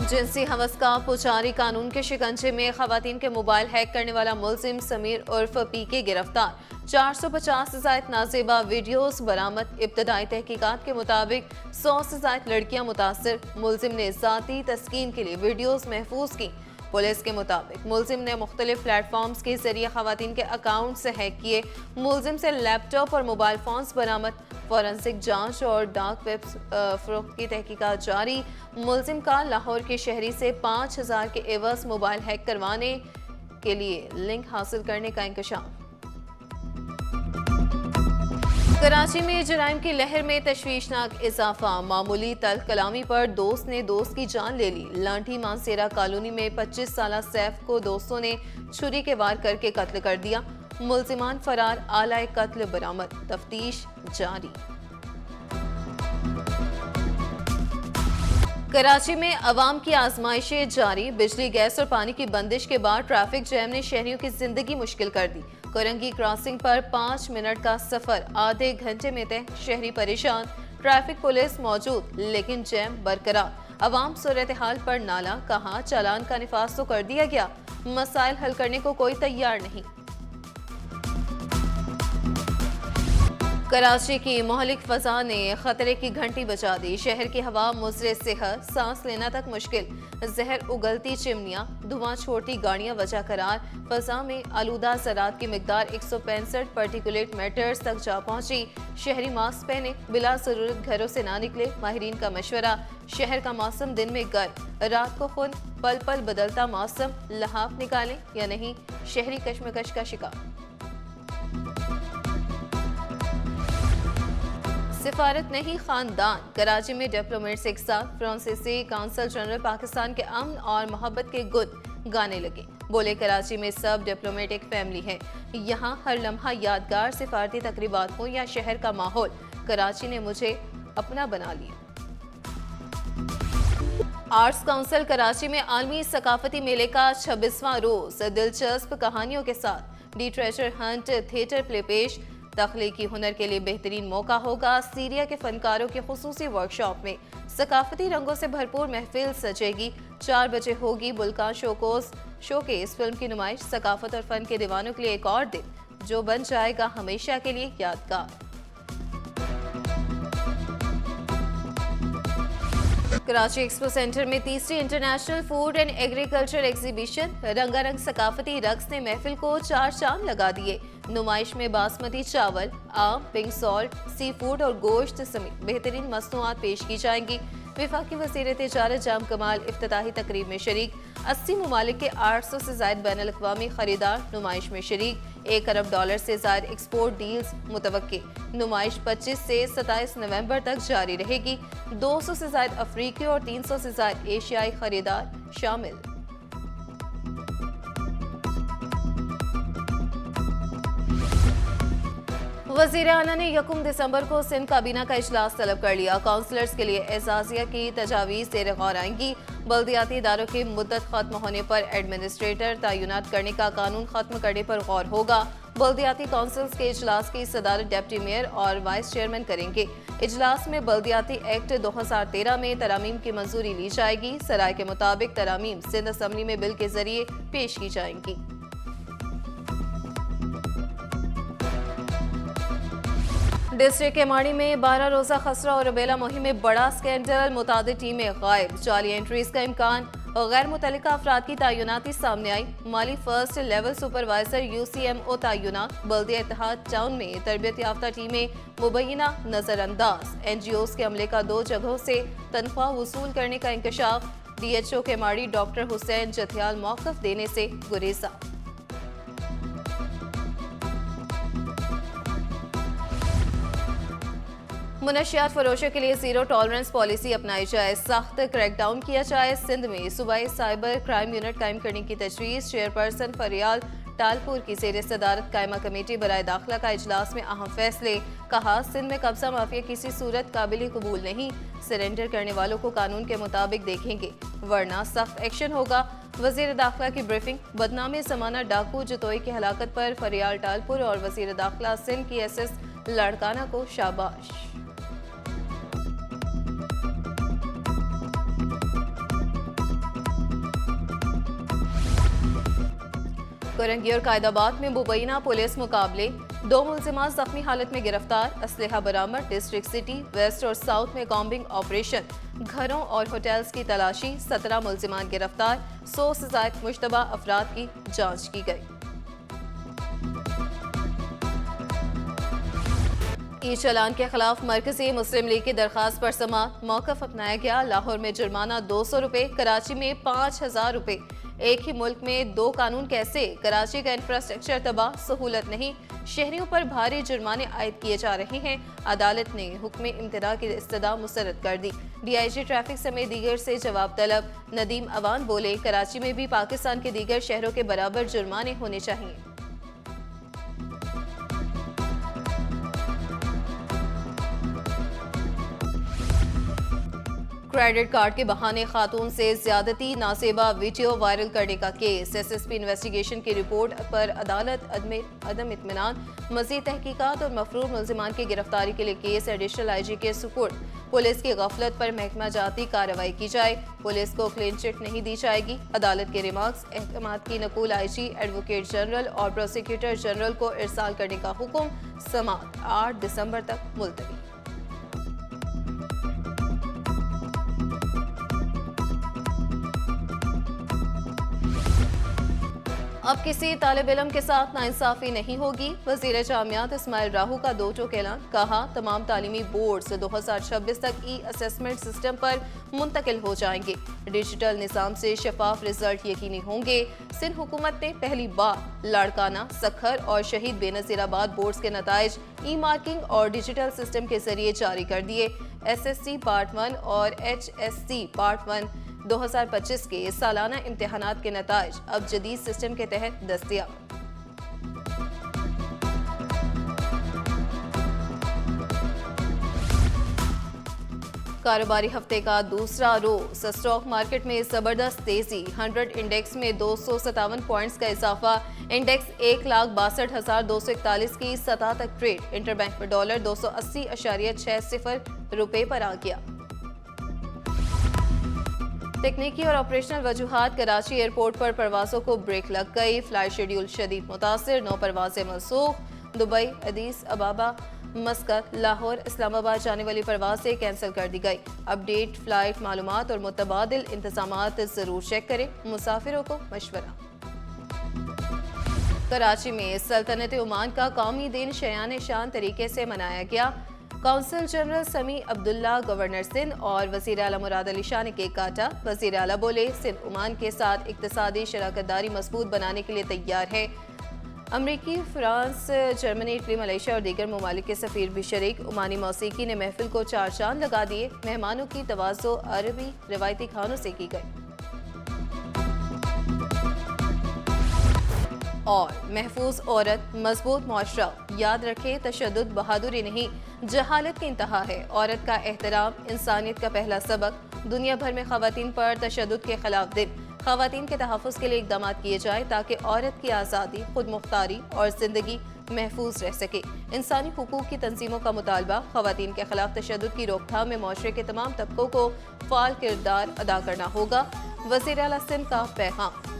जिनसी हवस का पुजारी कानून के शिकंजे में खवातीन के मोबाइल हैक करने वाला मुलजिम समीर उर्फ पीके गिरफ्तार। 450 से ज्यादा नाजेबा वीडियोस बरामद। इब्तदाई तहकीकात के मुताबिक 100 से ज्यादा लड़कियां मुतासिर। मुलजिम ने जाती तस्कीन के लिए वीडियोस महफूज की। पुलिस के मुताबिक मुलजिम ने मुख्तलिफ प्लेटफॉर्म्स के जरिए खवातीन के अकाउंट से हैक किए। मुलजिम से लैपटॉप और मोबाइल फोन्स बरामद। फॉरेंसिक जांच और डार्क वेब फरोख्त की तहकीकात जारी। मुलजिम का लाहौर के शहरी से 5000 के एवज मोबाइल हैक करवाने के लिए लिंक हासिल करने का इंकशाफ। कराची में जराइम की लहर में तशवीशनाक इजाफा। मामूली तल्ख कलामी पर दोस्त ने दोस्त की जान ले ली। लाठी मानसेरा कॉलोनी में 25 साला सैफ को दोस्तों ने छुरी के वार करके कत्ल कर दिया। मुलजिमान फरार, आलाए कत्ल बरामद, तफ्तीश जारी। कराची में अवाम की आजमाइशें जारी। बिजली, गैस और पानी की बंदिश के बाद ट्रैफिक जैम ने शहरियों की जिंदगी मुश्किल कर दी। कोरंगी क्रॉसिंग पर 5 मिनट का सफर आधे घंटे में तय। शहरी परेशान, ट्रैफिक पुलिस मौजूद लेकिन जैम बरकरार। अवाम सूरत हाल पर नाला, कहा चालान का निफाज तो कर दिया गया, मसाइल हल करने को कोई तैयार नहीं। कराची की मोहलिक फजा ने खतरे की घंटी बजा दी। शहर की हवा मुज़रे सेहत, सांस लेना तक मुश्किल। जहर उगलती चिमनियां, धुआं छोड़ती गाड़ियां वजह करार। फजा में आलूदा ज़रात की मिकदार 165 पार्टिकुलेट मैटर्स तक जा पहुंची। शहरी मास्क पहने, बिला जरूरत घरों से ना निकले, माहिरीन का मशवरा। शहर का मौसम दिन में गर्म, रात को खुद पल पल बदलता मौसम। लहाफ निकालें या नहीं, शहरी कशमकश का शिकार। सिफारत नहीं खानदान। कराची में डिप्लोमेट्स एक साथ फ्रांसीसी काउंसिल जनरल पाकिस्तान के अमन और मोहब्बत के गुण गाने लगे। बोले कराची में सब डिप्लोमेट एक फैमिली है, यहाँ हर लम्हा यादगार। सिफारती तकरीबात हो या शहर का माहौल, कराची ने मुझे अपना बना लिया। आर्ट्स काउंसिल कराची में आलमी सकाफती मेले का 26वां रोज दिलचस्प कहानियों के साथ लिटरेचर हंट, थिएटर प्ले पेश। तख्लीकी हुनर के लिए बेहतरीन मौका होगा। सीरिया के फनकारों की खुसूसी वर्कशॉप में सकाफती रंगों से भरपूर महफिल सजेगी। 4 बजे होगी बुल्कान शोकेस फिल्म की नुमाइश। सकाफत और फन के दीवानों के लिए एक और दिन जो बन जाएगा हमेशा के लिए यादगार। कराची एक्सपो सेंटर में तीसरी international food and agriculture exhibition. रंगारंग सकाफती रक्स ने महफिल को 4 चांद लगा दिए। नुमाइश में बासमती चावल, आम, पिंक सॉल्ट, सी फूड और गोश्त समेत बेहतरीन मसनूआत पेश की जाएंगी। वफाकी वज़ीर तिजारत जाम कमाल इफ्तिताही तकरीब में शरीक। 80 ममालिक के 800 से ज़ायद बैनुल अक़वामी खरीदार नुमाइश में शरीक। $1 अरब से ज़ायद एक्सपोर्ट डील्स मुतवक्के। नुमाइश 25 से 27 नवंबर तक जारी रहेगी। 200 से ज़ायद अफ्रीकी और 300 से ज़ायद एशियाई खरीदार शामिल। वज़ीर आला ने 1 दिसंबर को सिंध काबीना का इजलास तलब कर लिया। काउंसलर्स के लिए एजाजिया की तजावीज़ ज़ेर गौर आएंगी। बल्दियाती इदारों की मुद्दत खत्म होने पर एडमिनिस्ट्रेटर तैनात करने का कानून खत्म करने पर गौर होगा। बल्दियाती काउंसिल्स के इजलास की सदारत डिप्टी मेयर और वाइस चेयरमैन करेंगे। इजलास में बल्दियाती एक्ट 2013 में तरामीम की मंजूरी ली जाएगी। सराय के मुताबिक तरामीम सिंध असम्बली में बिल के जरिए पेश की जाएंगी। डिस्ट्रिक्ट केमाड़ी में 12 रोजा खसरा और रुबेला मुहिम में बड़ा स्कैंडल। मुतादिद टीमें गायब, जाली एंट्रीज का इम्कान। गैर मुतल्लिका अफराद की तैनाती सामने आई। माली फर्स्ट लेवल सुपरवाइजर UCMO तैनात। बल्दिया इत्तेहाद टाउन में तरबियत याफ्ता टीमें मुबैना नजरअंदाज। NGOs के अमले का 2 जगहों से तनख्वाह वसूल करने का इंकशाफ। DHO केमाड़ी डॉक्टर हुसैन जथियाल मौक़िफ देने से गुरेजा। मुनशियात फरोशों के लिए जीरो टॉलरेंस पॉलिसी अपनाई जाए, सख्त क्रैकडाउन किया जाए। सिंध में सूबाई साइबर क्राइम यूनिट कायम करने की तजवीज़। चेयरपर्सन फरियाल टालपुर की ज़ेर सदारत कायमा कमेटी बराए दाखिला का इजलास में अहम फैसले। कहा सिंध में कब्जा माफिया किसी सूरत काबिल कबूल नहीं। सरेंडर करने वालों को कानून के मुताबिक देखेंगे वरना सख्त एक्शन होगा। वजीर दाखिला की ब्रीफिंग। बदनामी जमाना डाकू जतोई की हलाकत पर फरियाल टालपुर और वजीर दाखिला सिंध की SS लाड़काना को शाबाश। कोरंगी और कायदाबाद में मुबैना पुलिस मुकाबले, 2 मुलजिमान जख्मी हालत में गिरफ्तार, असलहा बरामद। डिस्ट्रिक्ट सिटी वेस्ट और साउथ में कॉम्बिंग ऑपरेशन, घरों और होटल्स की तलाशी, 17 मुलजिमान गिरफ्तार, 100 से ज्यादा मुश्तबा अफराद की जांच की गई। ई चालान के खिलाफ मरकजी मुस्लिम लीग की दरखास्त पर समाअत, मौकफ अपनाया गया। लाहौर में जुर्माना 200 रुपए, कराची में 5000 रुपए। एक ही मुल्क में 2 कानून कैसे? कराची का इंफ्रास्ट्रक्चर तबाह, सहूलत नहीं, शहरियों पर भारी जुर्माने आयद किए जा रहे हैं। अदालत ने हुक्म इम्तना की इस्तदा मुस्तरद कर दी। DIG ट्रैफिक समेत दीगर से जवाब तलब। नदीम अवान बोले, कराची में भी पाकिस्तान के दीगर शहरों के बराबर जुर्माने होने चाहिए। क्रेडिट कार्ड के बहाने खातून से ज्यादती, नासेबा वीडियो वायरल करने का केस। SSP इन्वेस्टिगेशन की रिपोर्ट पर अदालत अदम इत्मीनान, मजीद तहकीकात और मफरूर मुलजिमान की गिरफ्तारी के लिए केस एडिशनल IG के सुपुर्द। पुलिस की गफलत पर महकमा जाती कार्रवाई की जाए, पुलिस को क्लीन चिट नहीं दी जाएगी। अदालत के रिमार्क्स, अहकामात की नकूल IG, एडवोकेट जनरल और प्रोसिक्यूटर जनरल को इरसाल करने का हुक्म। समाअत 8 दिसंबर तक मुलतवी। अब किसी तालिब इल्म के साथ नाइंसाफी नहीं होगी। वज़ीर जामियात इस्माइल राहू का 2 टोक ऐलान। कहा, तमाम तालीमी बोर्ड्स 2026 तक असेसमेंट सिस्टम पर मुंतकिल हो जाएंगे। डिजिटल निज़ाम से शफाफ रिजल्ट यकीनी होंगे। सिंध हुकूमत ने पहली बार लाड़काना, सखर और शहीद बेनज़ीराबाद बोर्ड्स के नताइज ई-मार्किंग और डिजिटल सिस्टम के जरिए जारी कर दिए। SSC पार्ट 1 और HSC पार्ट 1 2025 के सालाना इम्तिहानात के नताइज अब जदीद सिस्टम के तहत दस्तयाब। कारोबारी हफ्ते का दूसरा रोज, स्टॉक मार्केट में जबरदस्त तेजी। 100 इंडेक्स में 257 पॉइंट्स का इजाफा। इंडेक्स 1,62,241 की सतह तक ट्रेड। इंटरबैंक पर डॉलर 280.60 रुपए पर आ गया। तकनीकी और ऑपरेशनल वजूहात, कराची एयरपोर्ट पर परवाजों को ब्रेक लग गई। फ्लाइट शेड्यूल शदीद मुतासिर, 9 परवाजें मनसूख। दुबई, अदीस अबाबा, मस्कत, लाहौर, इस्लामाबाद जाने वाली परवाजें कैंसिल कर दी गई। अपडेट, फ्लाइट मालूमात और मुतबादिल इंतजामात जरूर चेक करें। मुसाफिरों को मशवरा। कराची में सल्तनत ओमान का कौमी दिन शयान शान तरीके से मनाया गया। कौंसल जनरल समी अब्दुल्ला, गवर्नर सिंध और वज़ीर आला मुराद अली शाह ने केक काटा। वज़ीर आला बोले, सिंध ओमान के साथ इक्तिसादी शराकतदारी मजबूत बनाने के लिए तैयार है। अमरीकी, फ्रांस, जर्मनी, इटली, मलेशिया और दीगर ममालिक के सफ़ीर भी शरीक। ओमानी मौसीकी ने महफिल को 4 चांद लगा दिए। मेहमानों की तवाज़ो अरबी रिवायती खानों से की गई। और महफूज औरत, मजबूत मुआशरा। याद रखें, तशद्दुद बहादुरी नहीं, जहालत की इंतहा है। औरत का एहतराम इंसानियत का पहला सबक। दुनिया भर में खवातीन पर तशद्दुद के खिलाफ दिन। खवातीन के तहफ़्फ़ुज़ के लिए इक़दाम किए जाए ताकि औरत की आज़ादी, खुद मुख्तारी और ज़िंदगी महफूज रह सके। इंसानी हुकूक की तंजीमों का मुतालबा, खवातीन के खिलाफ तशद्दुद की रोकथाम में मुआशरे के तमाम तबकों को फ़ाल किरदार अदा करना होगा। वज़ीर आला सिंध का पैगाम।